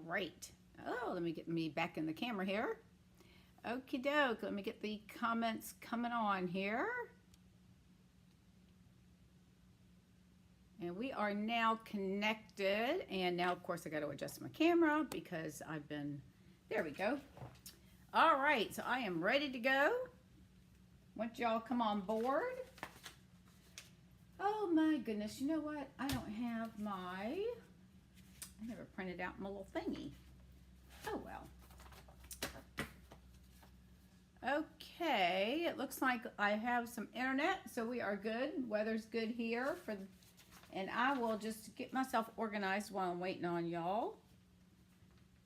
right. Oh, let me get me back in the camera here. Okie doke. Let me get the comments coming on here. And we are now connected. And now, of course, I got to adjust my camera because I've been, there we go. All right, so I am ready to go. Want y'all come on board. Oh my goodness, you know what? I don't have I never printed out my little thingy. Oh well. Okay, it looks like I have some internet, so we are good. Weather's good here and I will just get myself organized while I'm waiting on y'all.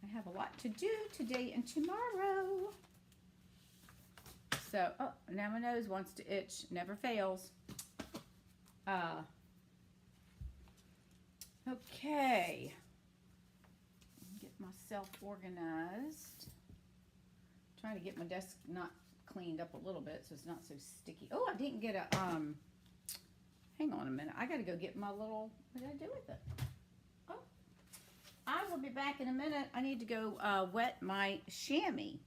I have a lot to do today and tomorrow. So, oh, now my nose wants to itch. Never fails. Okay. Get myself organized. Trying to get my desk not cleaned up a little bit so it's not so sticky. Oh, I didn't get a, hang on a minute. I got to go get my little, what did I do with it? Oh, I will be back in a minute. I need to go wet my chamois.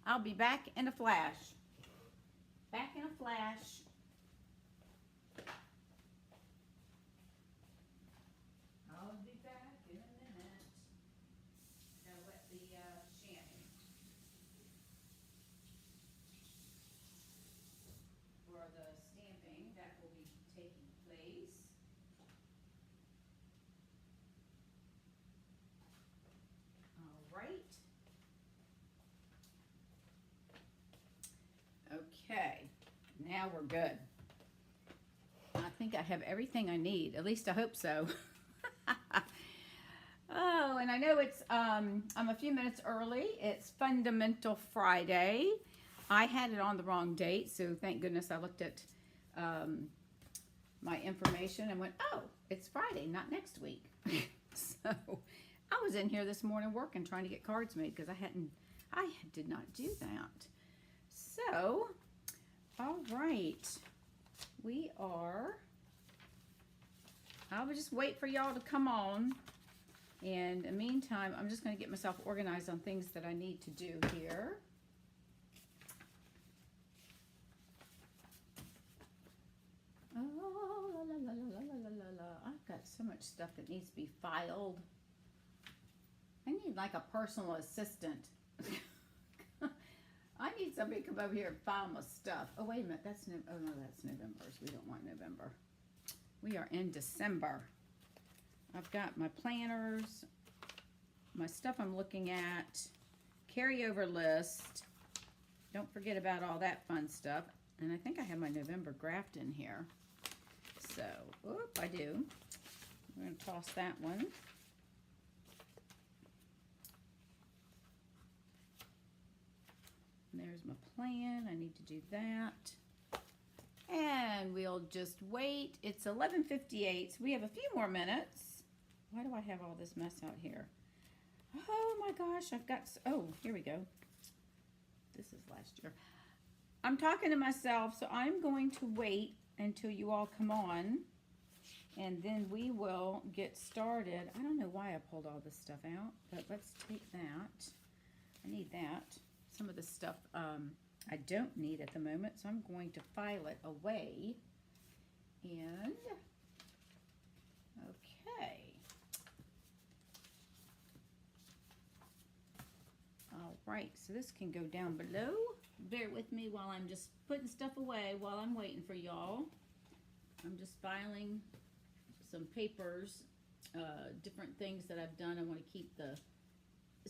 I'll be back in a flash. Back in a flash. I'll be back in a minute. Gotta wet the chamois. For the stamping that will be taking place. All right. Okay, now we're good. I think I have everything I need. At least I hope so. Oh, and I know it's, I'm a few minutes early. It's FUN Damental Friday. I had it on the wrong date, so thank goodness I looked at my information and went, oh, it's Friday, not next week. So I was in here this morning working, trying to get cards made because I did not do that. So, all right, I will just wait for y'all to come on. And in the meantime, I'm just going to get myself organized on things that I need to do here. Oh, la, la, la, la, la, la, la. I've got so much stuff that needs to be filed. I need like a personal assistant. I need somebody to come over here and file my stuff. Oh, wait a minute. That's oh no, that's November. So we don't want November. We are in December. I've got my planners, my stuff I'm looking at, carryover list. Don't forget about all that fun stuff. And I think I have my November graft in here. So, whoop, I do. I'm going to toss that one. There's my plan. I need to do that. And we'll just wait. It's 11:58, so we have a few more minutes. Why do I have all this mess out here? Oh my gosh, I've got, oh, here we go. This is last year. I'm talking to myself, so I'm going to wait until you all come on, and then we will get started. I don't know why I pulled all this stuff out, but let's take that. I need that. Some of the stuff I don't need at the moment, so I'm going to file it away. And, okay. All right, so this can go down below. Bear with me while I'm just putting stuff away while I'm waiting for y'all. I'm just filing some papers, different things that I've done. I want to keep the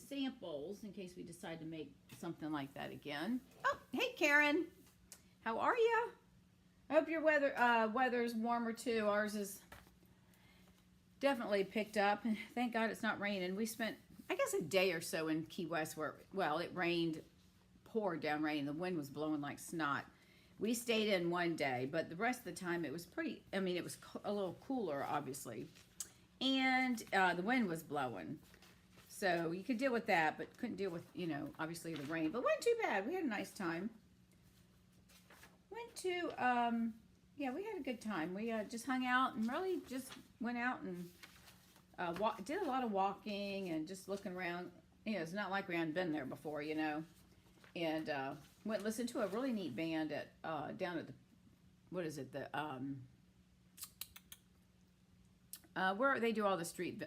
samples in case we decide to make something like that again. Oh, hey Karen, how are you? I hope your weather's warmer too. Ours is definitely picked up. Thank God it's not raining. We spent, I guess, a day or so in Key West where, well, it rained, poured down rain. The wind was blowing like snot. We stayed in one day, but the rest of the time it was pretty, I mean, it was a little cooler, obviously. And the wind was blowing. So you could deal with that, but couldn't deal with, you know, obviously the rain. But wasn't too bad. We had a nice time. Went to, yeah, we had a good time. We just hung out and really just went out and did a lot of walking and just looking around. You know, it's not like we hadn't been there before, you know. And went and listened to a really neat band at down at the, what is it, the where they do all the street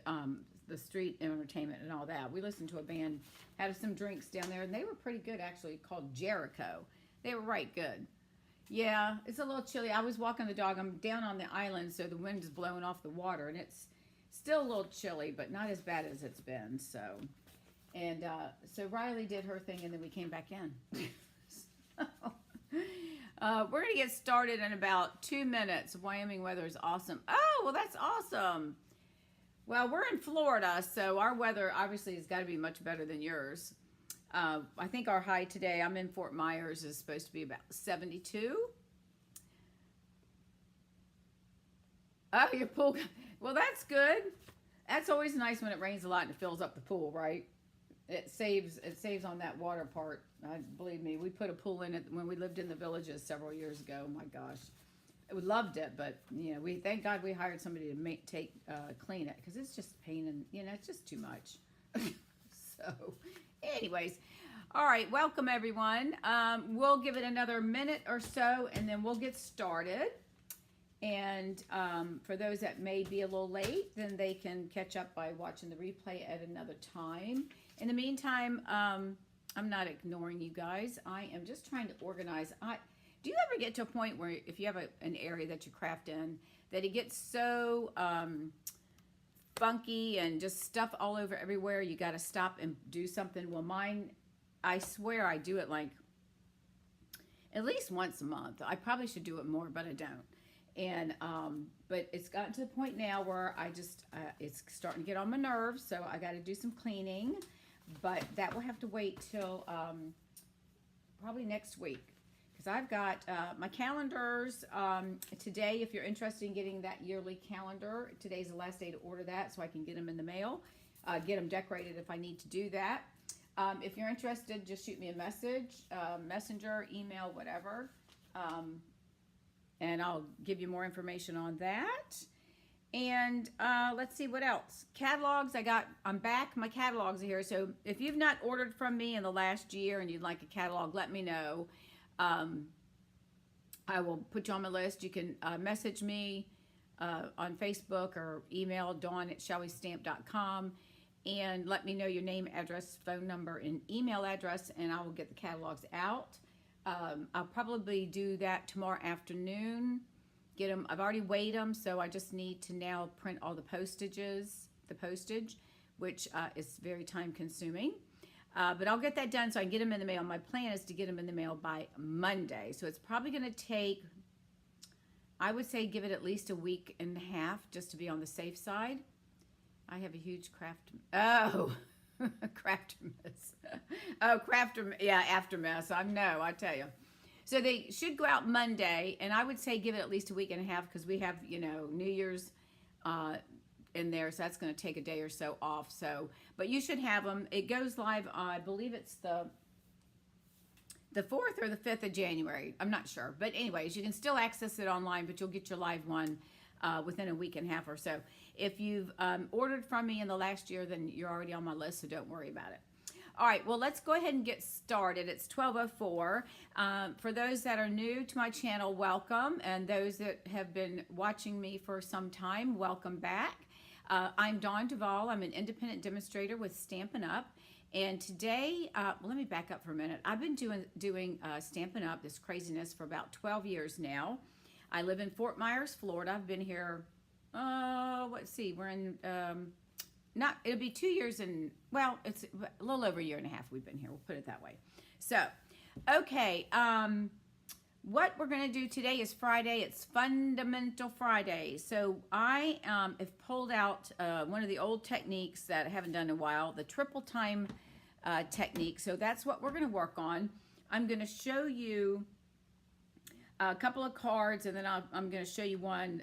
entertainment and all that. We listened to a band, had some drinks down there, and they were pretty good actually, called Jericho. They were right good. Yeah, it's a little chilly. I was walking the dog. I'm down on the island, so the wind is blowing off the water, and it's still a little chilly, but not as bad as it's been. So, and so Riley did her thing, and then we came back in. So, we're going to get started in about 2 minutes. Wyoming weather is awesome. Oh, well, that's awesome. Well, we're in Florida, so our weather obviously has got to be much better than yours. I think our high today, I'm in Fort Myers, is supposed to be about 72. Oh, your pool. Well, that's good. That's always nice when it rains a lot and it fills up the pool, right? It saves on that water part. Believe me, we put a pool in it when we lived in the villages several years ago. Oh my gosh, we loved it, but you know, we thank God we hired somebody to clean it, because it's just a pain, and you know, it's just too much. So, anyways, all right, welcome everyone. We'll give it another minute or so, and then we'll get started. And for those that may be a little late, then they can catch up by watching the replay at another time. In the meantime, I'm not ignoring you guys. I am just trying to organize. Do you ever get to a point where if you have an area that you craft in, that it gets so funky and just stuff all over everywhere, you got to stop and do something? Well, mine, I swear I do it like at least once a month. I probably should do it more, but I don't. And but it's gotten to the point now where I just it's starting to get on my nerves, so I got to do some cleaning, but that will have to wait till probably next week, because I've got my calendars today. If you're interested in getting that yearly calendar, today's the last day to order that, so I can get them in the mail, get them decorated if I need to do that. If you're interested, just shoot me a message, messenger, email, whatever. And I'll give you more information on that. And let's see what else. Catalogs, I'm back. My catalogs are here. So if you've not ordered from me in the last year and you'd like a catalog, let me know. I will put you on my list. You can message me on Facebook or email dawn@shallwestamp.com and let me know your name, address, phone number, and email address, and I will get the catalogs out. I'll probably do that tomorrow afternoon. Get them. I've already weighed them, so I just need to now print all the postage, which is very time consuming. But I'll get that done so I can get them in the mail. My plan is to get them in the mail by Monday. So it's probably going to take, I would say, give it at least a week and a half just to be on the safe side. I have a huge Craftermas. Oh, Aftermath. I tell you. So they should go out Monday, and I would say give it at least a week and a half, because we have, you know, New Year's in there, so that's going to take a day or so off. So, but you should have them. It goes live, I believe it's the 4th or the 5th of January. I'm not sure. But anyways, you can still access it online, but you'll get your live one within a week and a half or so. If you've ordered from me in the last year, then you're already on my list, so don't worry about it. All right, well, let's go ahead and get started. It's 12:04. For those that are new to my channel, welcome. And those that have been watching me for some time, welcome back. I'm Dawn Duvall. I'm an independent demonstrator with Stampin' Up. And today, let me back up for a minute. I've been doing Stampin' Up, this craziness, for about 12 years now. I live in Fort Myers, Florida. I've been here, let's see, we're in, it'll be 2 years and, well, it's a little over a year and a half we've been here. We'll put it that way. So, okay, what we're going to do today is Friday. It's FUN Damental Friday. So I have pulled out one of the old techniques that I haven't done in a while, the triple time technique. So that's what we're going to work on. I'm going to show you a couple of cards, and then I'm going to show you one.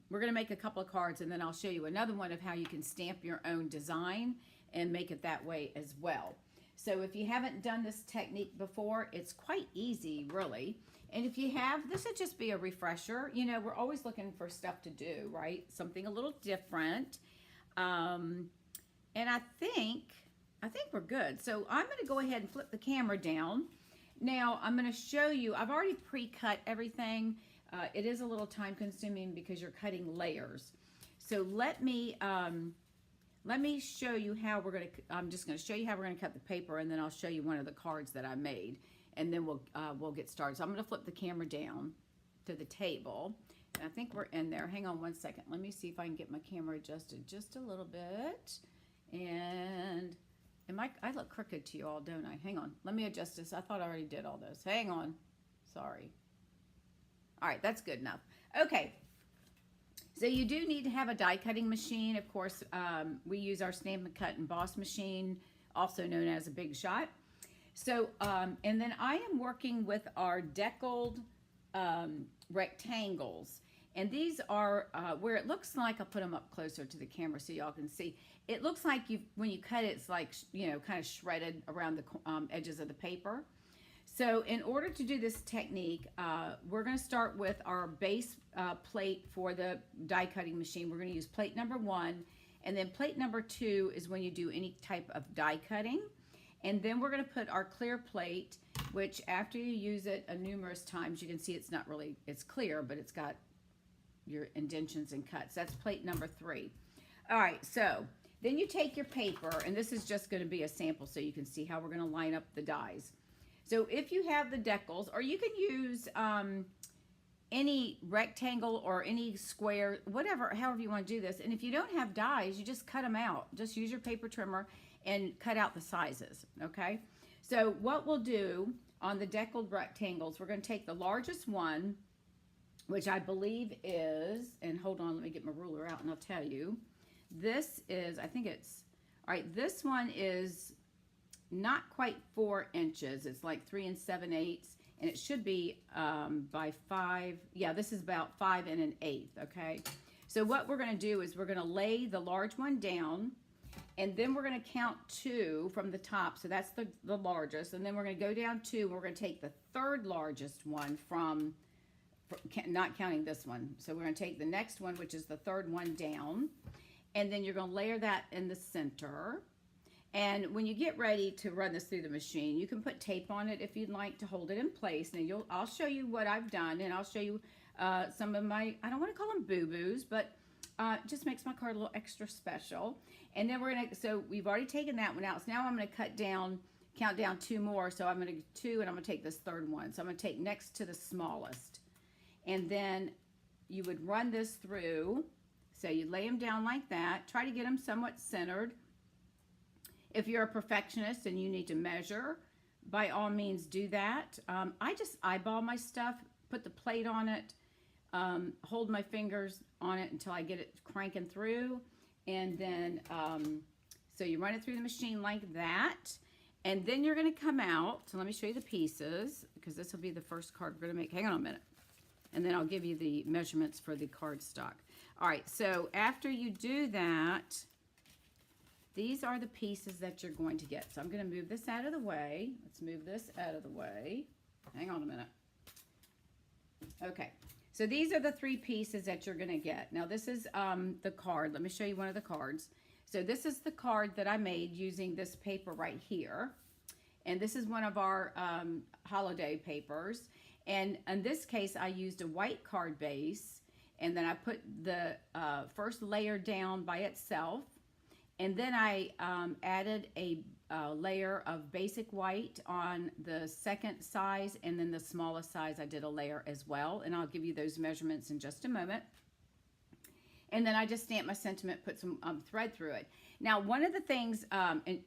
We're going to make a couple of cards, and then I'll show you another one of how you can stamp your own design and make it that way as well. So if you haven't done this technique before, it's quite easy, really. And if you have, this would just be a refresher. You know, we're always looking for stuff to do, right? Something a little different. And I think we're good. So I'm going to go ahead and flip the camera down. Now I'm going to show you, I've already pre-cut everything. It is a little time consuming because you're cutting layers. So let me show you how we're going to, I'm just going to show you how we're going to cut the paper, and then I'll show you one of the cards that I made, and then we'll get started. So I'm going to flip the camera down to the table. And I think we're in there. Hang on one second. Let me see if I can get my camera adjusted just a little bit. And I look crooked to you all, don't I? Hang on. Let me adjust this. I thought I already did all this. Hang on. Sorry. All right, that's good enough. Okay. So you do need to have a die cutting machine. Of course, we use our Stamp and Cut and Boss machine, also known as a Big Shot. So, and then I am working with our deckled rectangles. And these are where it looks like, I'll put them up closer to the camera so y'all can see. It looks like when you cut it, it's like, you know, kind of shredded around the edges of the paper. So in order to do this technique, we're going to start with our base plate for the die cutting machine. We're going to use plate number 1, and then plate number 2 is when you do any type of die cutting. And then we're going to put our clear plate, which after you use it numerous times, you can see it's not really, it's clear, but it's got your indentions and cuts. That's plate number 3. All right, so then you take your paper, and this is just going to be a sample so you can see how we're going to line up the dies. So if you have the decals, or you can use any rectangle or any square, whatever, however you want to do this. And if you don't have dies, you just cut them out. Just use your paper trimmer and cut out the sizes, okay? So what we'll do on the deckled rectangles, we're going to take the largest one, which I believe is, and hold on, let me get my ruler out and I'll tell you. This is, I think it's, all right, this one is not quite 4 inches. It's like 3 7/8, and it should be by 5. Yeah, this is about 5 1/8, okay? So what we're going to do is we're going to lay the large one down, and then we're going to count 2 from the top. So that's the largest, and then we're going to go down 2, and we're going to take the third largest one from not counting this one. So we're going to take the next one, which is the third one, down, and then you're going to layer that in the center. And when you get ready to run this through the machine, you can put tape on it if you'd like to hold it in place. Now I'll show you what I've done, and I'll show you some of my, I don't want to call them boo-boos, but it just makes my card a little extra special. And then we're going to, so we've already taken that one out. So now I'm going to count down 2 more. So I'm going to do 2, and I'm going to take this third one. So I'm going to take next to the smallest. And then you would run this through. So you lay them down like that. Try to get them somewhat centered. If you're a perfectionist and you need to measure, by all means do that. I just eyeball my stuff, put the plate on it, hold my fingers on it until I get it cranking through. And then, so you run it through the machine like that. And then you're going to come out. So let me show you the pieces, because this will be the first card we're going to make. Hang on a minute. And then I'll give you the measurements for the cardstock. All right, so after you do that, these are the pieces that you're going to get. So I'm going to move this out of the way. Let's move this out of the way. Hang on a minute. Okay, so these are the 3 pieces that you're going to get. Now this is the card. Let me show you one of the cards. So this is the card that I made using this paper right here. And this is one of our holiday papers. And in this case, I used a white card base, and then I put the first layer down by itself, and then I added a layer of basic white on the second size, and then the smallest size I did a layer as well, and I'll give you those measurements in just a moment. And then I just stamped my sentiment, put some thread through it. Now, one of the things,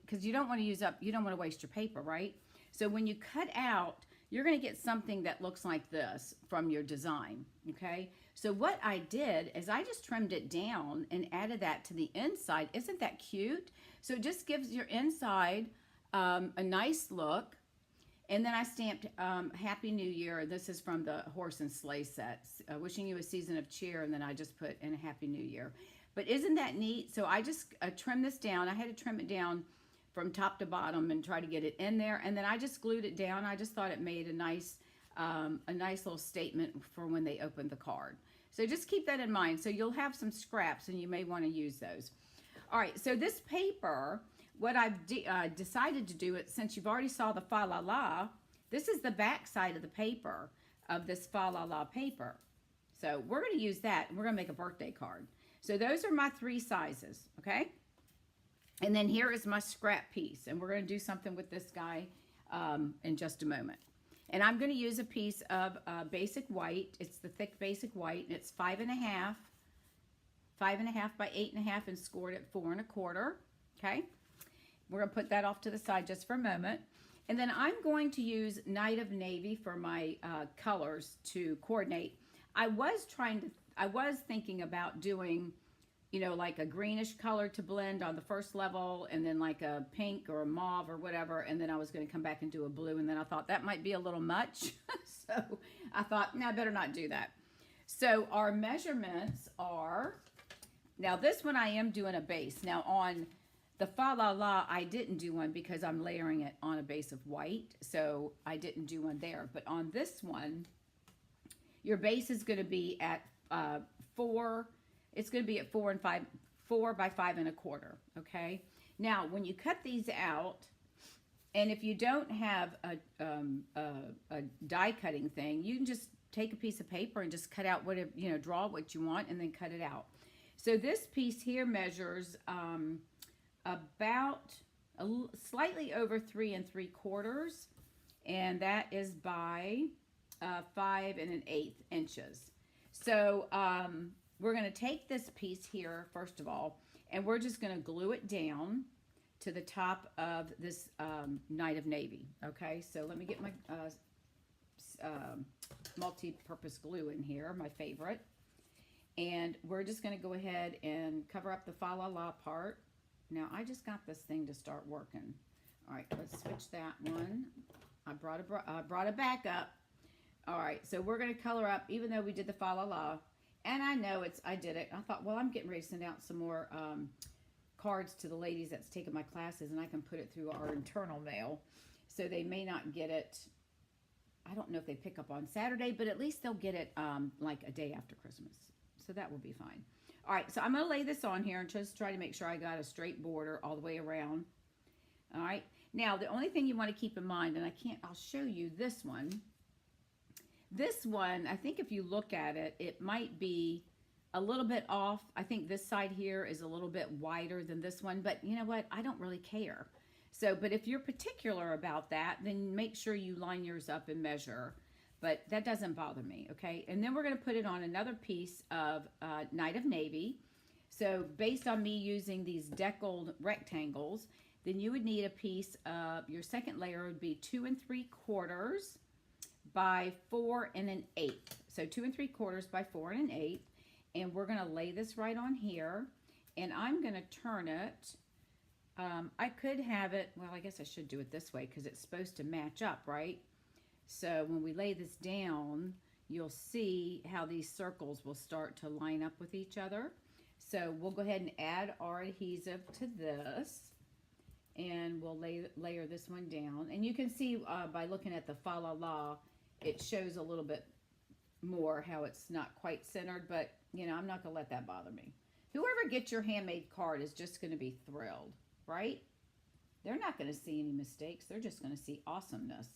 because you don't want to you don't want to waste your paper, right? So when you cut out, you're going to get something that looks like this from your design, okay? So what I did is I just trimmed it down and added that to the inside. Isn't that cute? So it just gives your inside a nice look. And then I stamped Happy New Year. This is from the Horse and Sleigh sets. Wishing you a season of cheer, and then I just put in a Happy New Year. But isn't that neat? So I just trimmed this down. I had to trim it down from top to bottom and try to get it in there, and then I just glued it down. I just thought it made a nice little statement for when they opened the card. So just keep that in mind. So you'll have some scraps, and you may want to use those. All right, so this paper, what I've decided to do, it since you've already saw the fa la la, this is the back side of the paper of this fa la la paper. So we're going to use that, and we're going to make a birthday card. So those are my 3 sizes, okay? And then here is my scrap piece, and we're going to do something with this guy in just a moment. And I'm going to use a piece of basic white. It's the thick basic white, and it's 5.5 by 8.5, and scored at 4 1/4. Okay, we're going to put that off to the side just for a moment. And then I'm going to use Night of Navy for my colors to coordinate. I was thinking about doing, you know, like a greenish color to blend on the first level, and then like a pink or a mauve or whatever, and then I was going to come back and do a blue, and then I thought that might be a little much. So I thought, no, I better not do that. So our measurements are, now this one I am doing a base. Now on the fa la la, I didn't do one because I'm layering it on a base of white, so I didn't do one there. But on this one, your base is going to be at 4. It's going to be at 4 by 5 1/4. Okay. Now, when you cut these out, and if you don't have a die cutting thing, you can just take a piece of paper and just cut out whatever, you know, draw what you want and then cut it out. So this piece here measures about slightly over 3 3/4, and that is by 5 1/8 inches. So we're going to take this piece here first of all, and we're just going to glue it down to the top of this Night of Navy. Okay, so let me get my multi-purpose glue in here, my favorite. And we're just going to go ahead and cover up the fa la la part. Now I just got this thing to start working. All right, let's switch that one. I brought it back up. All right, so we're going to color up, even though we did the fa la la. And I know I did it. I thought, well, I'm getting ready to send out some more cards to the ladies that's taking my classes, and I can put it through our internal mail. So they may not get it. I don't know if they pick up on Saturday, but at least they'll get it like a day after Christmas. So that will be fine. All right, so I'm going to lay this on here and just try to make sure I got a straight border all the way around. All right. Now, the only thing you want to keep in mind, and I'll show you this one. This one, I think if you look at it, it might be a little bit off. I think this side here is a little bit wider than this one, but you know what? I don't really care. So, but if you're particular about that, then make sure you line yours up and measure. But that doesn't bother me, okay? And then we're going to put it on another piece of Night of Navy. So based on me using these deckled rectangles, then you would need a piece of, your second layer would be 2 3/4 by 4 1/8. So 2 3/4 by 4 1/8. And we're going to lay this right on here. And I'm going to turn it. I could have it, well, I guess I should do it this way because it's supposed to match up, right? So when we lay this down, you'll see how these circles will start to line up with each other. So we'll go ahead and add our adhesive to this, and we'll layer this one down. And you can see by looking at the fa la la, it shows a little bit more how it's not quite centered, but you know, I'm not going to let that bother me. Whoever gets your handmade card is just going to be thrilled, right? They're not going to see any mistakes. They're just going to see awesomeness.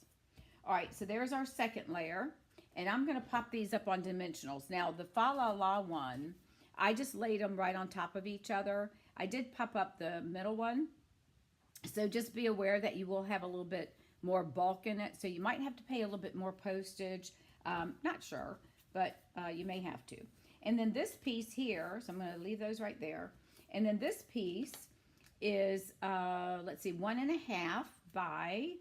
All right, so there's our second layer, and I'm going to pop these up on dimensionals. Now, the fa la la one, I just laid them right on top of each other. I did pop up the middle one, so just be aware that you will have a little bit more bulk in it, so you might have to pay a little bit more postage. Not sure, but you may have to. And then this piece here, so I'm going to leave those right there. And then this piece is, let's see, 1.5 by...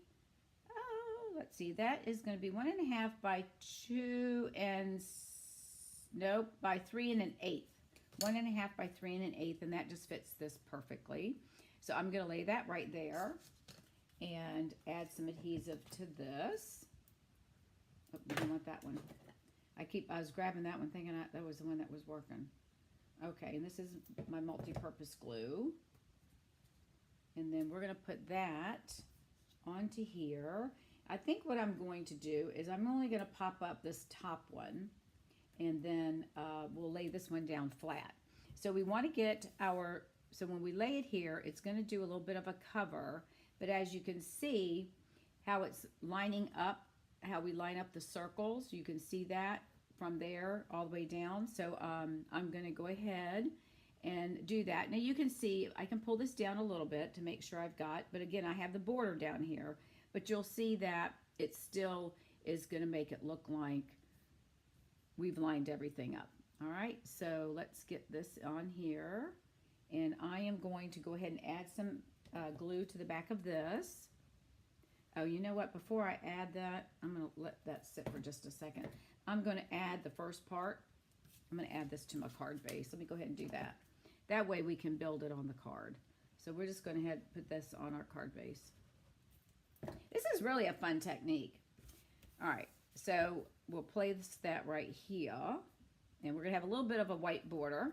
let's see, that is going to be 1.5 by 2 and, nope, by 3 1/8. 1.5 by 3 1/8, and that just fits this perfectly. So I'm going to lay that right there and add some adhesive to this. Oh, we don't want that one. I was grabbing that one thinking that was the one that was working. Okay, and this is my multi-purpose glue. And then we're going to put that onto here. I think what I'm going to do is I'm only going to pop up this top one, and then we'll lay this one down flat. So we want to get our so when we lay it here, it's going to do a little bit of a cover, but as you can see how it's lining up, how we line up the circles, you can see that from there all the way down. So I'm going to go ahead and do that. Now you can see I can pull this down a little bit to make sure I've got, but again I have the border down here, but you'll see that it still is going to make it look like we've lined everything up. All right, so let's get this on here, and I am going to go ahead and add some glue to the back of this. Oh, you know what, before I add that, I'm going to let that sit for just a second. I'm going to add the first part. I'm going to add this to my card base. Let me go ahead and do that. That way we can build it on the card. So we're just going to put this on our card base. This is really a fun technique. All right, so we'll place that right here. And we're going to have a little bit of a white border.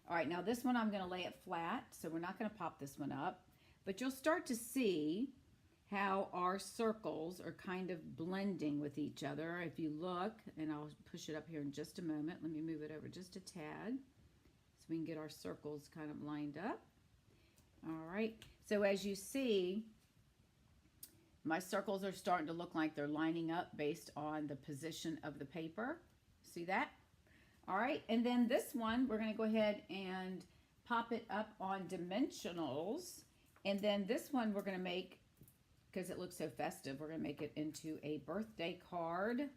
All right, now this one I'm going to lay it flat, so we're not going to pop this one up. But you'll start to see how our circles are kind of blending with each other. If you look, and I'll push it up here in just a moment. Let me move it over just a tad, so we can get our circles kind of lined up. All right, so as you see, my circles are starting to look like they're lining up based on the position of the paper. See that? All right, and then this one, we're going to go ahead and pop it up on dimensionals. And then this one we're going to make, because it looks so festive, we're going to make it into a birthday card.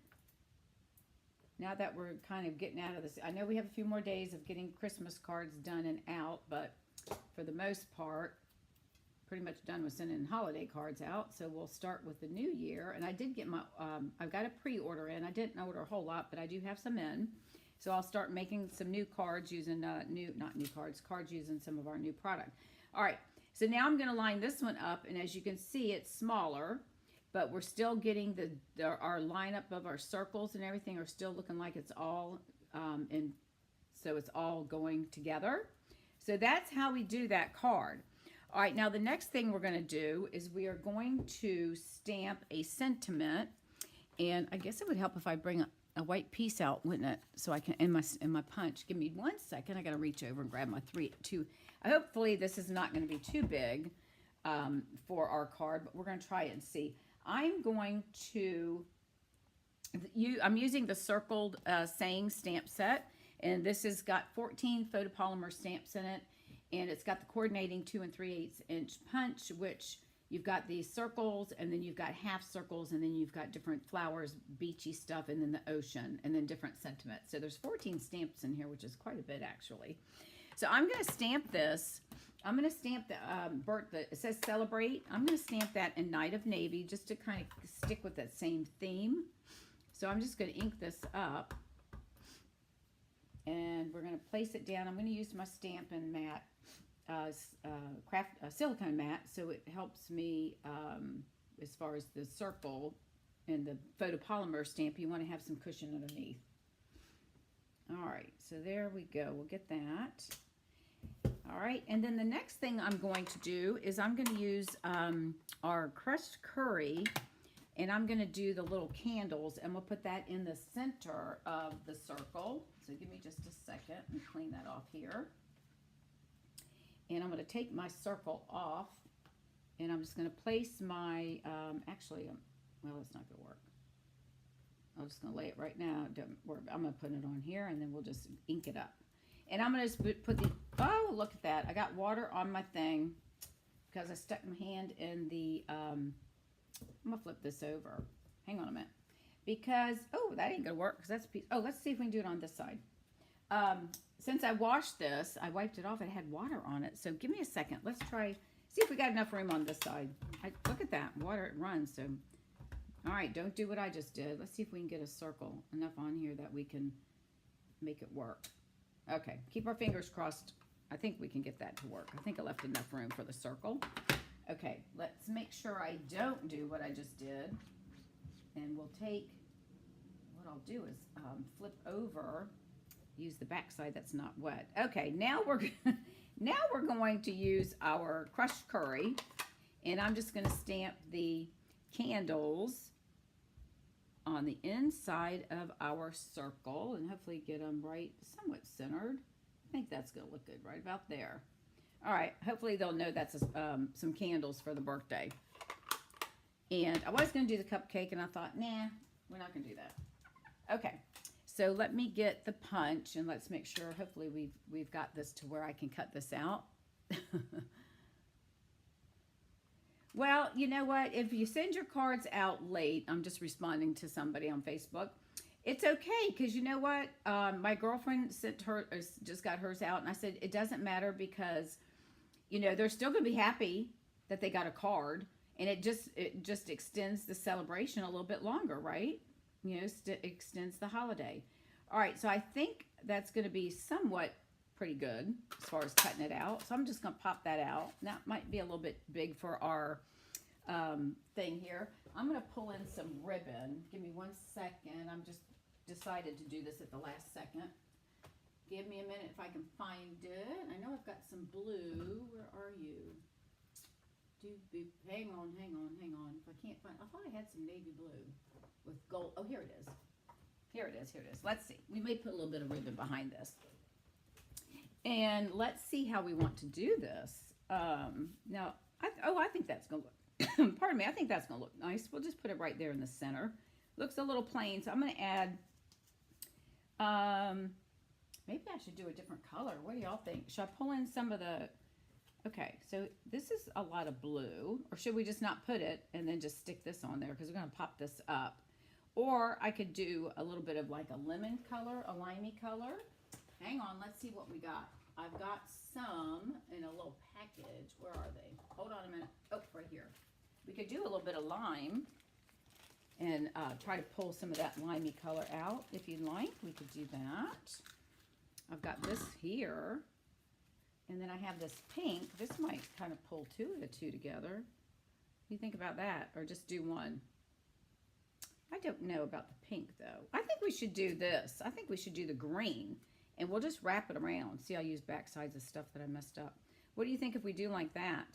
Now that we're kind of getting out of this, I know we have a few more days of getting Christmas cards done and out, but for the most part, pretty much done with sending holiday cards out. So we'll start with the new year. And I did get my, I've got a pre-order in. I didn't order a whole lot, but I do have some in. So I'll start making some new cards using, cards using some of our new product. All right, so now I'm gonna line this one up, and as you can see, it's smaller, but we're still getting our lineup of our circles and everything are still looking like it's all, so it's all going together. So that's how we do that card. All right, now the next thing we're gonna do is we are going to stamp a sentiment, and I guess it would help if I bring a white piece out, wouldn't it? So I can, in my punch. Give me 1 second. I got to reach over and grab my two. Hopefully this is not going to be too big for our card, but we're going to try it and see. I'm going to, I'm using the circled saying stamp set, and this has got 14 photopolymer stamps in it, and it's got the coordinating 2 3/8 inch punch, which you've got these circles, and then you've got half circles, and then you've got different flowers, beachy stuff, and then the ocean, and then different sentiments. So there's 14 stamps in here, which is quite a bit, actually. So I'm going to stamp this. I'm going to stamp the, it says celebrate. I'm going to stamp that in Night of Navy just to kind of stick with that same theme. So I'm just going to ink this up, and we're going to place it down. I'm going to use my Stampin' Mat. Silicone mat, so it helps me as far as the circle and the photopolymer stamp. You want to have some cushion underneath. All right, so there we go. We'll get that. All right, and then the next thing I'm going to do is I'm going to use our crushed curry, and I'm going to do the little candles, and we'll put that in the center of the circle. So give me just a second and clean that off here. And I'm going to take my circle off, and I'm just going to place my, well, it's not going to work. I'm just going to lay it right now. Don't worry. I'm going to put it on here, and then we'll just ink it up. And I'm going to put the, oh, look at that. I got water on my thing because I stuck my hand in the, I'm going to flip this over. Hang on a minute. Because, oh, that ain't going to work because that's a piece. Oh, let's see if we can do it on this side. Since I washed this, I wiped it off. It had water on it. So give me a second. Let's try, see if we got enough room on this side. Look at that. Water, it runs. So, all right, don't do what I just did. Let's see if we can get a circle enough on here that we can make it work. Okay, keep our fingers crossed. I think we can get that to work. I think I left enough room for the circle. Okay, let's make sure I don't do what I just did. And we'll take, what I'll do is flip over, use the back side that's not wet. Okay, now we're going to use our crushed curry, and I'm just going to stamp the candles on the inside of our circle and hopefully get them right, somewhat centered. I think that's going to look good right about there. All right, hopefully they'll know that's some candles for the birthday. And I was going to do the cupcake, and I thought, nah, we're not going to do that. Okay, so let me get the punch, and let's make sure, hopefully we've got this to where I can cut this out. Well, you know what? If you send your cards out late, I'm just responding to somebody on Facebook. It's okay, because you know what? My girlfriend just got hers out, and I said, it doesn't matter because, you know, they're still going to be happy that they got a card, and it just extends the celebration a little bit longer, right? You know, extends the holiday. All right, so I think that's going to be somewhat pretty good as far as cutting it out. So I'm just going to pop that out. That might be a little bit big for our thing here. I'm going to pull in some ribbon. Give me 1 second. I'm just decided to do this at the last second. Give me a minute if I can find it. I know I've got some blue. Where are you? Hang on. If I can't find, I thought I had some navy blue with gold. Oh, here it is. Here it is. Let's see. We may put a little bit of ribbon behind this. And let's see how we want to do this. Now, I think that's going to look, pardon me, I think that's going to look nice. We'll just put it right there in the center. Looks a little plain, so I'm going to add, maybe I should do a different color. What do y'all think? Should I pull in some of the, okay, so this is a lot of blue, or should we just not put it and then just stick this on there because we're going to pop this up? Or I could do a little bit of like a lemon color, a limey color. Hang on, let's see what we got. I've got some in a little package. Where are they? Hold on a minute. Oh, right here. We could do a little bit of lime and try to pull some of that limey color out. If you'd like, we could do that. I've got this here. And then I have this pink. This might kind of pull the two together. What do you think about that? Or just do one? I don't know about the pink, though. I think we should do this. I think we should do the green. And we'll just wrap it around. See, I use back sides of stuff that I messed up. What do you think if we do like that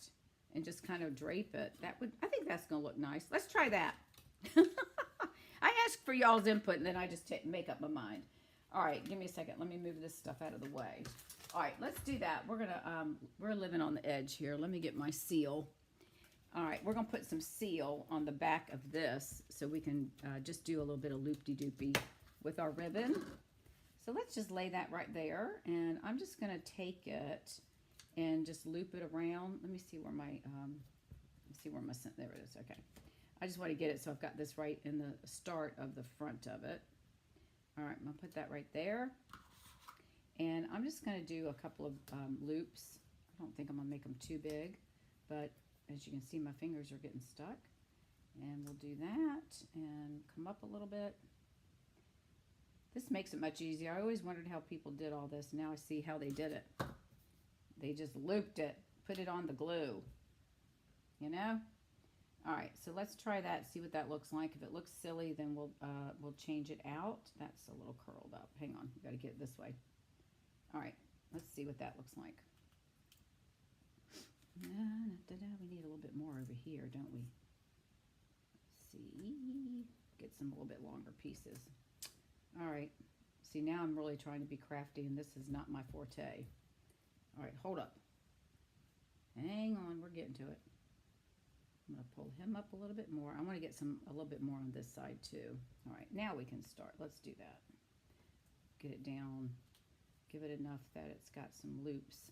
and just kind of drape it? I think that's going to look nice. Let's try that. I asked for y'all's input, and then I just make up my mind. All right, give me a second. Let me move this stuff out of the way. All right, let's do that. We're living on the edge here. Let me get my seal. All right, we're going to put some seal on the back of this so we can just do a little bit of loop-de-doopy with our ribbon. So let's just lay that right there, and I'm just going to take it and just loop it around. Let me see where my, there it is, okay. I just want to get it so I've got this right in the start of the front of it. All right, I'm going to put that right there. And I'm just going to do a couple of loops. I don't think I'm going to make them too big, but as you can see, my fingers are getting stuck. And we'll do that and come up a little bit. This makes it much easier. I always wondered how people did all this. Now I see how they did it. They just looped it, put it on the glue, you know? All right, so let's try that, see what that looks like. If it looks silly, then we'll change it out. That's a little curled up. Hang on, we gotta get it this way. All right, let's see what that looks like. We need a little bit more over here, don't we? Let's see, get some a little bit longer pieces. All right, see, now I'm really trying to be crafty, and this is not my forte. All right, hold up. Hang on, we're getting to it. I'm going to pull him up a little bit more. I want to get a little bit more on this side too. All right, now we can start. Let's do that. Get it down. Give it enough that it's got some loops.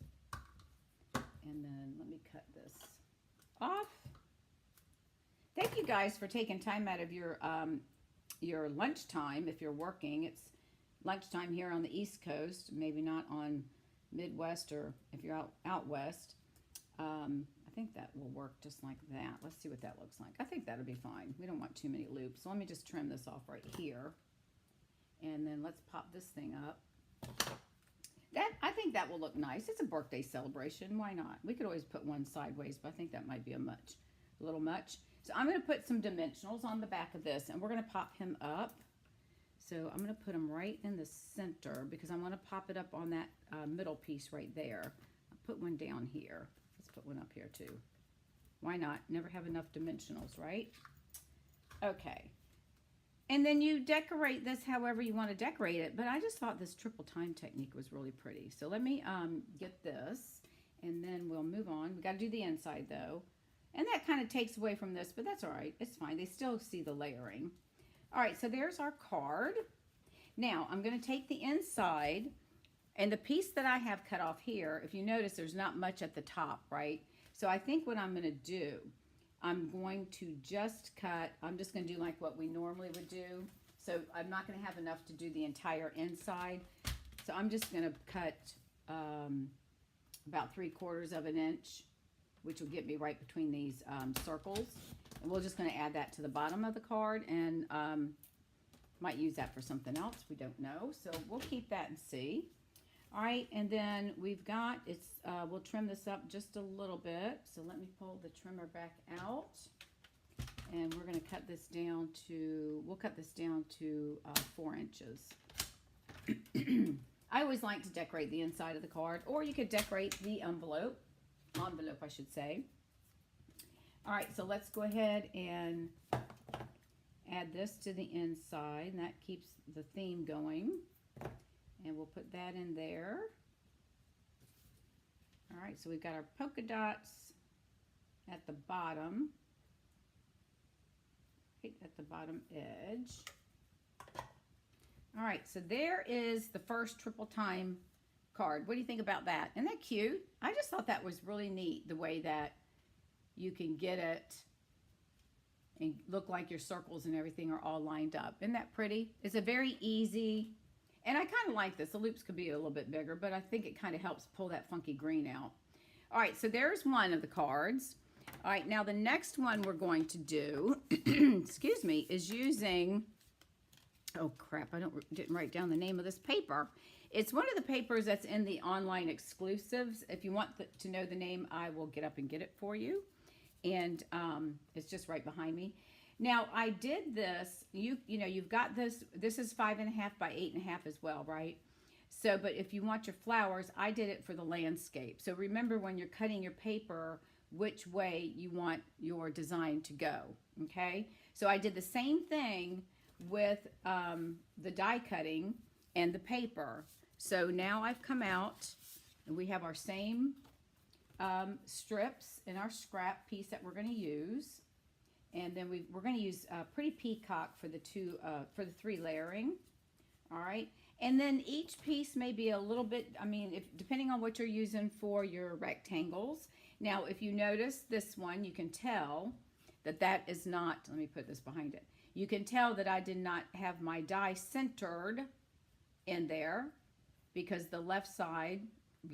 And then let me cut this off. Thank you guys for taking time out of your lunchtime if you're working. It's lunchtime here on the East Coast, maybe not on Midwest or if you're out west. I think that will work just like that. Let's see what that looks like. I think that'll be fine. We don't want too many loops. So let me just trim this off right here. And then let's pop this thing up. I think that will look nice. It's a birthday celebration. Why not? We could always put one sideways, but I think that might be a little much. So I'm going to put some dimensionals on the back of this, and we're going to pop him up. So I'm going to put him right in the center because I'm going to pop it up on that middle piece right there. I'll put one down here. Let's put one up here too. Why not? Never have enough dimensionals, right? Okay. And then you decorate this however you want to decorate it. But I just thought this triple time technique was really pretty. So let me get this. and then we'll move on. We got to do the inside though. And that kind of takes away from this, but that's all right. It's fine. They still see the layering. All right, so there's our card. Now, I'm going to take the inside, and the piece that I have cut off here, if you notice, there's not much at the top, right? So I think what I'm going to do, I'm going to just cut, I'm just going to do like what we normally would do. So I'm not going to have enough to do the entire inside. So I'm just going to cut about 3/4 of an inch, which will get me right between these circles. And we're just going to add that to the bottom of the card, and might use that for something else. We don't know. So we'll keep that and see. All right, and then we've got, we'll trim this up just a little bit. So let me pull the trimmer back out. And we're going to cut this down to, we'll cut this down to 4 inches. I always like to decorate the inside of the card, or you could decorate the envelope I should say. All right, so let's go ahead and add this to the inside, and that keeps the theme going. And we'll put that in there. All right, so we've got our polka dots at the bottom, right at the bottom edge. All right, so there is the first triple time card. What do you think about that? Isn't that cute? I just thought that was really neat, the way that you can get it and look like your circles and everything are all lined up. Isn't that pretty? It's a very easy, and I kind of like this. The loops could be a little bit bigger, but I think it kind of helps pull that funky green out. All right, so there's one of the cards. All right, now the next one we're going to do, excuse me, is using, oh crap, I didn't write down the name of this paper. It's one of the papers that's in the online exclusives. If you want to know the name, I will get up and get it for you. And it's just right behind me. Now, I did this, you know, you've got this is 5.5 by 8.5 as well, right? So, but if you want your flowers, I did it for the landscape. So remember, when you're cutting your paper, which way you want your design to go, okay? So I did the same thing with the die cutting and the paper. So now I've come out, and we have our same strips in our scrap piece that we're going to use, and then we're going to use Pretty Peacock for the 3 layering. All right, and then each piece may be a little bit, I mean, depending on what you're using for your rectangles. Now, if you notice this one, you can tell that is not, let me put this behind it. You can tell that I did not have my die centered in there, because the left side,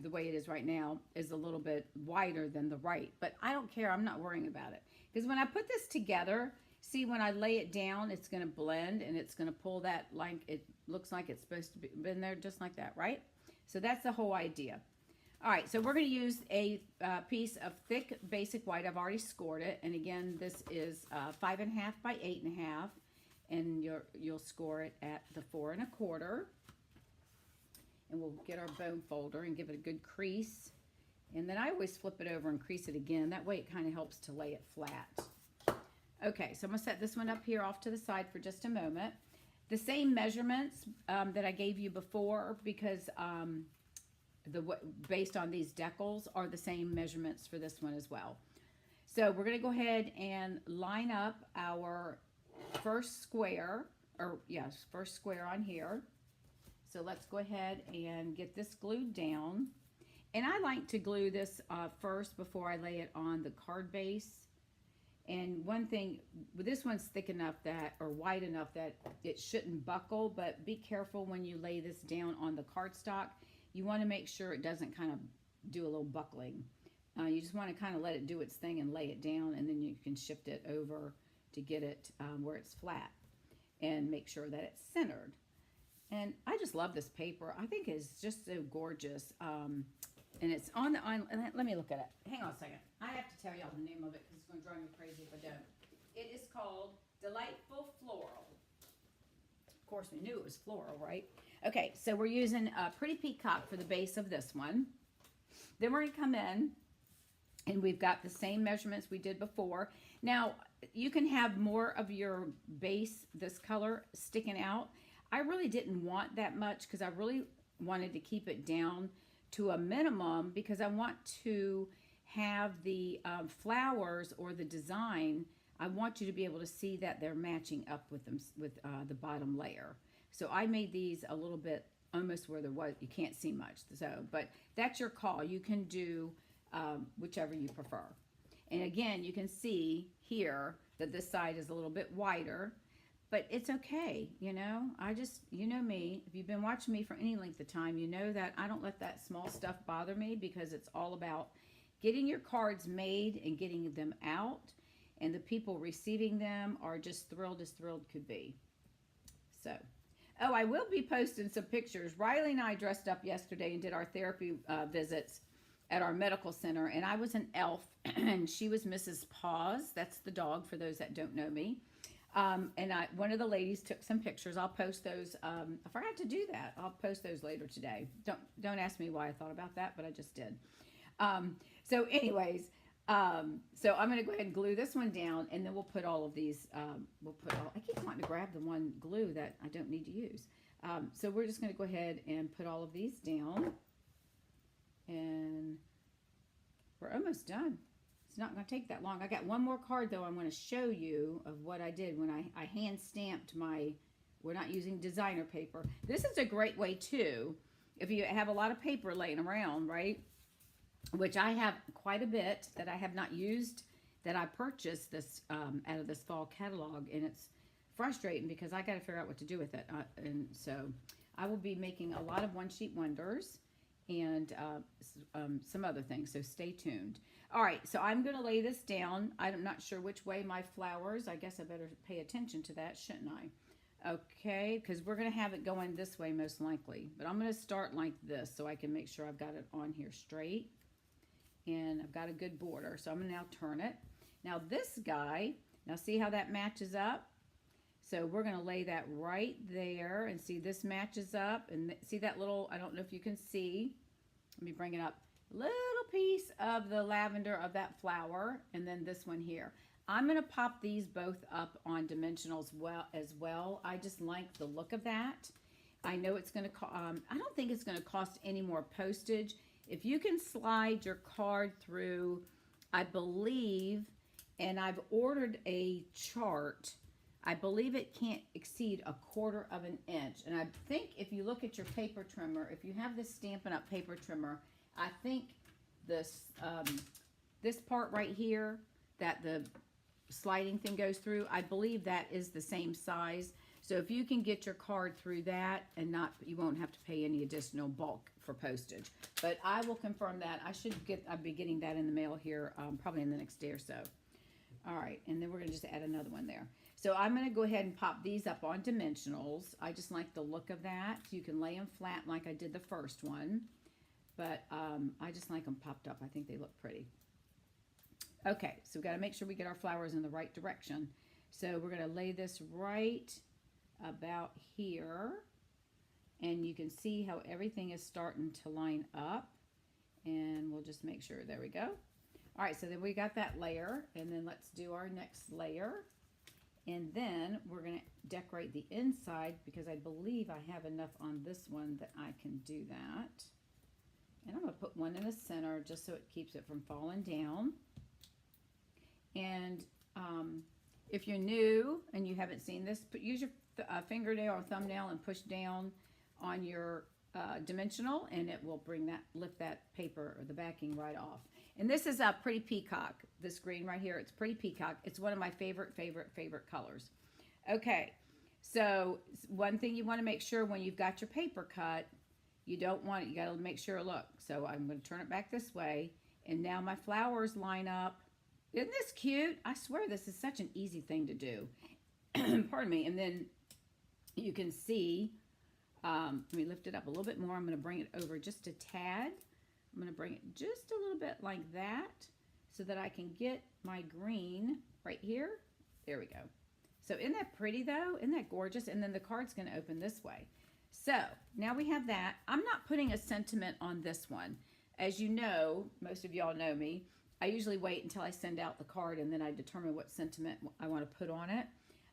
the way it is right now, is a little bit wider than the right. But I don't care. I'm not worrying about it. Because when I put this together, see, when I lay it down, it's going to blend, and it's going to pull that, like it looks like it's supposed to be in there, just like that, right? So that's the whole idea. All right, so we're going to use a piece of thick basic white. I've already scored it. And again, this is 5.5 by 8.5. And you'll score it at the 4 1/4. And we'll get our bone folder and give it a good crease. And then I always flip it over and crease it again. That way it kind of helps to lay it flat. Okay, so I'm going to set this one up here off to the side for just a moment. The same measurements that I gave you before, because based on these decals, are the same measurements for this one as well. So we're going to go ahead and line up our first square, first square on here. So let's go ahead and get this glued down. And I like to glue this first before I lay it on the card base. And one thing, this one's thick enough that, or wide enough that it shouldn't buckle, but be careful when you lay this down on the cardstock. You want to make sure it doesn't kind of do a little buckling. You just want to kind of let it do its thing and lay it down, and then you can shift it over to get it where it's flat and make sure that it's centered. And I just love this paper. I think it's just so gorgeous. And it's on let me look at it. Hang on a second. I have to tell y'all the name of it because it's going to drive me crazy if I don't. It is called Delightful Floral. Of course, we knew it was floral, right? Okay, so we're using Pretty Peacock for the base of this one. Then we're going to come in, and we've got the same measurements we did before. Now, you can have more of your base, this color, sticking out. I really didn't want that much because I really wanted to keep it down to a minimum because I want to have the flowers or the design. I want you to be able to see that they're matching up with them with the bottom layer. So I made these a little bit almost where there was, you can't see much. So, but that's your call. You can do whichever you prefer. And again, you can see here that this side is a little bit wider, but it's okay. You know, you know me, if you've been watching me for any length of time, you know that I don't let that small stuff bother me because it's all about getting your cards made and getting them out. And the people receiving them are just thrilled as thrilled could be. So, oh, I will be posting some pictures. Riley and I dressed up yesterday and did our therapy visits at our medical center. And I was an elf and she was Mrs. Paws. That's the dog for those that don't know me. And one of the ladies took some pictures. I'll post those. I forgot to do that. I'll post those later today. Don't ask me why I thought about that, but I just did. So anyways, so I'm going to go ahead and glue this one down, and then we'll put all of these, I keep wanting to grab the one glue that I don't need to use. So we're just going to go ahead and put all of these down, and we're almost done. It's not going to take that long. I got one more card, though, I'm going to show you of what I did when I hand stamped we're not using designer paper. This is a great way, too, if you have a lot of paper laying around, right? Which I have quite a bit that I have not used, that I purchased this out of this fall catalog, and it's frustrating because I got to figure out what to do with it. And so I will be making a lot of one-sheet wonders and some other things, so stay tuned. All right, so I'm going to lay this down. I'm not sure which way my flowers, I guess I better pay attention to that, shouldn't I? Okay, because we're going to have it going this way most likely, but I'm going to start like this so I can make sure I've got it on here straight. And I've got a good border, so I'm going to now turn it. Now this guy, now see how that matches up? So we're going to lay that right there, and see this matches up, and see that little, I don't know if you can see, let me bring it up, little piece of the lavender of that flower, and then this one here. I'm going to pop these both up on dimensionals as well. I just like the look of that. I know it's going to, I don't think it's going to cost any more postage. If you can slide your card through, I believe, and I've ordered a chart, I believe it can't exceed 1/4 of an inch. And I think if you look at your paper trimmer, if you have this Stampin' Up! Paper trimmer, I think this part right here that the sliding thing goes through, I believe that is the same size. So if you can get your card through that and you won't have to pay any additional bulk for postage. But I will confirm that. I'll be getting that in the mail here probably in the next day or so. All right, and then we're going to just add another one there. So I'm going to go ahead and pop these up on dimensionals. I just like the look of that. You can lay them flat like I did the first one. But I just like them popped up. I think they look pretty. Okay, so we've got to make sure we get our flowers in the right direction. So we're going to lay this right about here, and you can see how everything is starting to line up, and we'll just make sure. There we go. All right, so then we got that layer, and then let's do our next layer, and then we're going to decorate the inside because I believe I have enough on this one that I can do that. And I'm going to put one in the center just so it keeps it from falling down. And if you're new and you haven't seen this, use your fingernail or thumbnail and push down on your dimensional, and it will lift that paper or the backing right off. And this is a Pretty Peacock, this green right here. It's Pretty Peacock. It's one of my favorite colors. Okay, so one thing you want to make sure when you've got your paper cut, you got to make sure, look. So I'm going to turn it back this way, and now my flowers line up. Isn't this cute? I swear this is such an easy thing to do. Pardon me. And then you can see, let me lift it up a little bit more. I'm going to bring it over just a tad. I'm going to bring it just a little bit like that so that I can get my green right here. There we go. So isn't that pretty though? Isn't that gorgeous? And then the card's going to open this way. So now we have that. I'm not putting a sentiment on this one. As you know, most of y'all know me, I usually wait until I send out the card and then I determine what sentiment I want to put on it.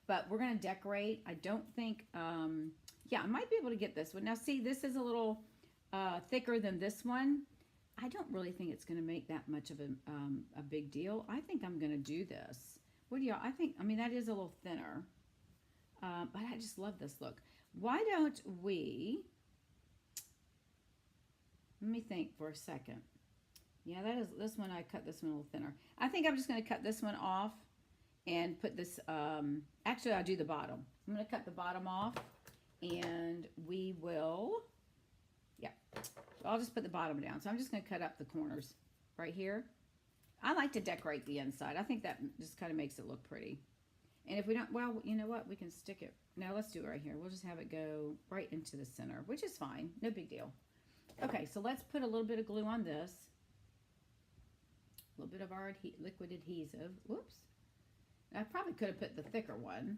But we're going to decorate. I don't think, yeah, I might be able to get this one. Now see, this is a little thicker than this one. I don't really think it's going to make that much of a big deal. I think I'm going to do this. What do y'all, I mean, that is a little thinner. But I just love this look. Why don't we, let me think for a second. Yeah, that is, this one, I cut this one a little thinner. I think I'm just going to cut this one off and put this, actually I'll do the bottom. I'm going to cut the bottom off and we will, yeah, so I'll just put the bottom down. So I'm just going to cut up the corners right here. I like to decorate the inside. I think that just kind of makes it look pretty. And if we don't, well, you know what? We can stick it. Now let's do it right here. We'll just have it go right into the center, which is fine. No big deal. Okay, so let's put a little bit of glue on this. A little bit of our liquid adhesive. Whoops. I probably could have put the thicker one,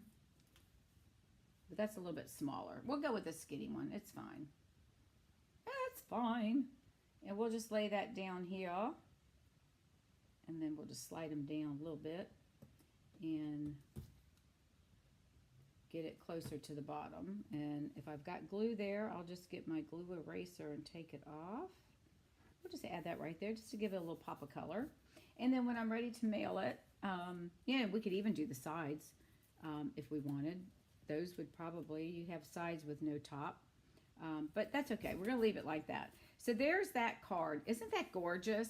but that's a little bit smaller. We'll go with the skinny one. It's fine. That's fine. And we'll just lay that down here. And then we'll just slide them down a little bit and get it closer to the bottom. And if I've got glue there, I'll just get my glue eraser and take it off. We'll just add that right there just to give it a little pop of color. And then when I'm ready to mail it, yeah, we could even do the sides if we wanted. Those would probably, you have sides with no top, but that's okay. We're gonna leave it like that. So there's that card. Isn't that gorgeous?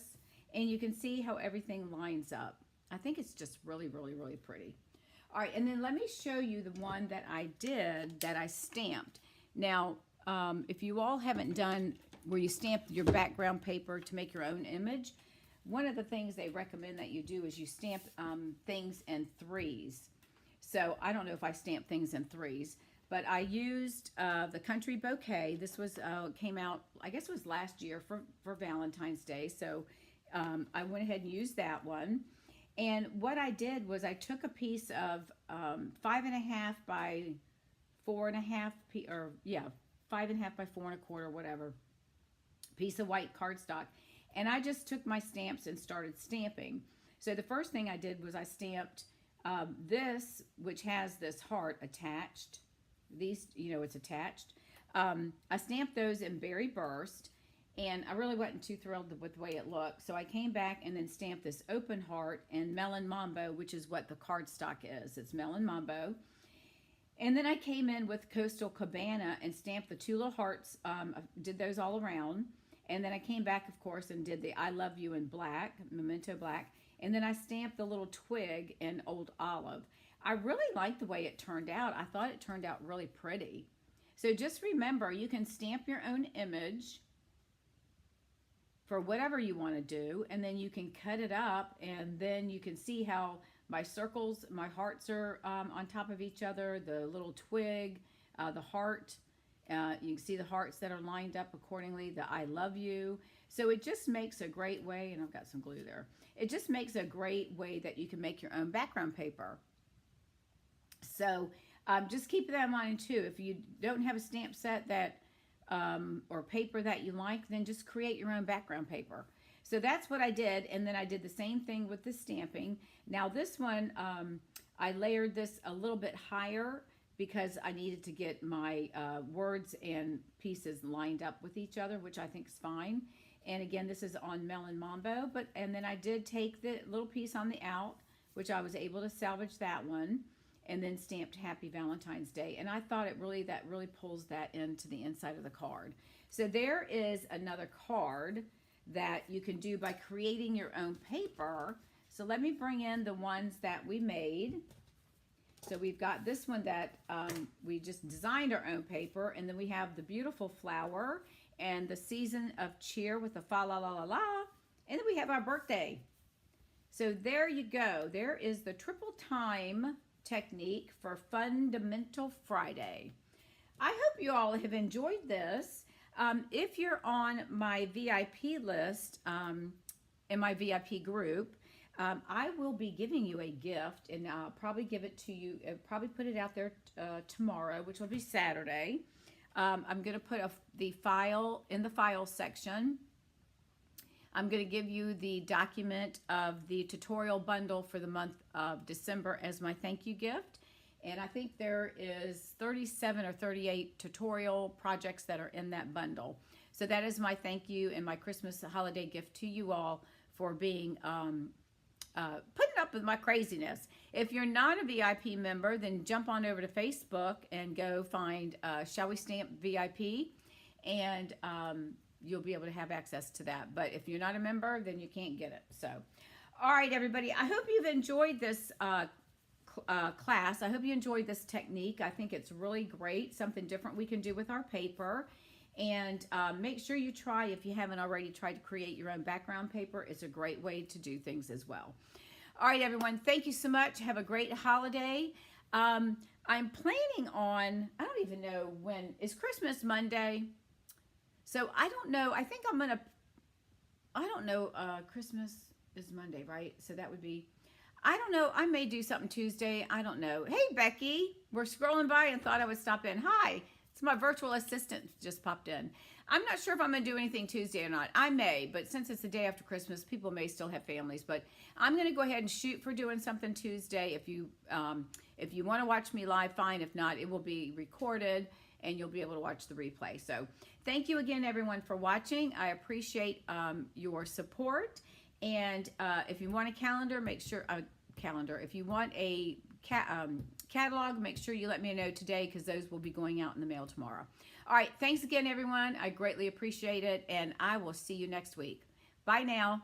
And you can see how everything lines up. I think it's just really, really, really pretty. All right, and then let me show you the one that I did that I stamped. Now, if you all haven't done where you stamp your background paper to make your own image, one of the things they recommend that you do is you stamp things in threes. So I don't know if I stamp things in threes, but I used the Country Bouquet. This was came out, I guess it was last year for Valentine's Day. So I went ahead and used that one. And what I did was I took a piece of 5.5 by 4.5, or yeah, 5.5 by 4.25, whatever, piece of white cardstock. And I just took my stamps and started stamping. So the first thing I did was I stamped this, which has this heart attached. These, you know, it's attached. I stamped those in Berry Burst. And I really wasn't too thrilled with the way it looked. So I came back and then stamped this open heart and Melon Mambo, which is what the cardstock is. It's Melon Mambo. And then I came in with Coastal Cabana and stamped the two little hearts. Did those all around. And then I came back, of course, and did the I Love You in black, Memento Black. And then I stamped the little twig in Old Olive. I really liked the way it turned out. I thought it turned out really pretty. So just remember, you can stamp your own image for whatever you want to do, and then you can cut it up, and then you can see how my circles, my hearts are on top of each other, the little twig, the heart, you can see the hearts that are lined up accordingly, the I love you. So it just makes a great way, and I've got some glue there, it just makes a great way that you can make your own background paper. So just keep that in mind too. If you don't have a stamp set that or paper that you like, then just create your own background paper. So that's what I did, and then I did the same thing with the stamping. Now this one, I layered this a little bit higher because I needed to get my words and pieces lined up with each other, which I think is fine. And again, this is on Melon Mambo, and then I did take the little piece on the out, which I was able to salvage that one, and then stamped Happy Valentine's Day. And I thought that really pulls that into the inside of the card. So there is another card that you can do by creating your own paper. So let me bring in the ones that we made. So we've got this one that we just designed our own paper, and then we have the beautiful flower and the season of cheer with the fa la la la la, and then we have our birthday. So there you go. There is the triple time technique for FUN Damental Friday. I hope you all have enjoyed this. If you're on my VIP list, in my VIP group, I will be giving you a gift, and I'll probably give it to you, probably put it out there tomorrow, which will be Saturday. I'm going to put the file in the file section. I'm going to give you the document of the tutorial bundle for the month of December as my thank you gift. And I think there is 37 or 38 tutorial projects that are in that bundle. So that is my thank you and my Christmas holiday gift to you all for being putting up with my craziness. If you're not a VIP member, then jump on over to Facebook and go find Shall We Stamp VIP, and you'll be able to have access to that. But if you're not a member, then you can't get it. So, all right, everybody, I hope you've enjoyed this class. I hope you enjoyed this technique. I think it's really great, something different we can do with our paper. And make sure you try, if you haven't already, tried to create your own background paper. It's a great way to do things as well. All right, everyone, thank you so much. Have a great holiday. I'm planning on, I don't even know when, is Christmas Monday? So I don't know. I think I'm going to, I don't know, Christmas is Monday, right? So that would be, I don't know. I may do something Tuesday. I don't know. Hey, Becky, we're scrolling by and thought I would stop in. Hi. My virtual assistant just popped in. I'm not sure if I'm going to do anything Tuesday or not. I may, but since it's the day after Christmas, people may still have families. But I'm going to go ahead and shoot for doing something Tuesday. If you want to watch me live, fine. If not, it will be recorded and you'll be able to watch the replay. So thank you again, everyone, for watching. I appreciate your support. And if you want a calendar, make sure if you want a catalog, make sure you let me know today, because those will be going out in the mail tomorrow. All right, thanks again, everyone. I greatly appreciate it, and I will see you next week. Bye now.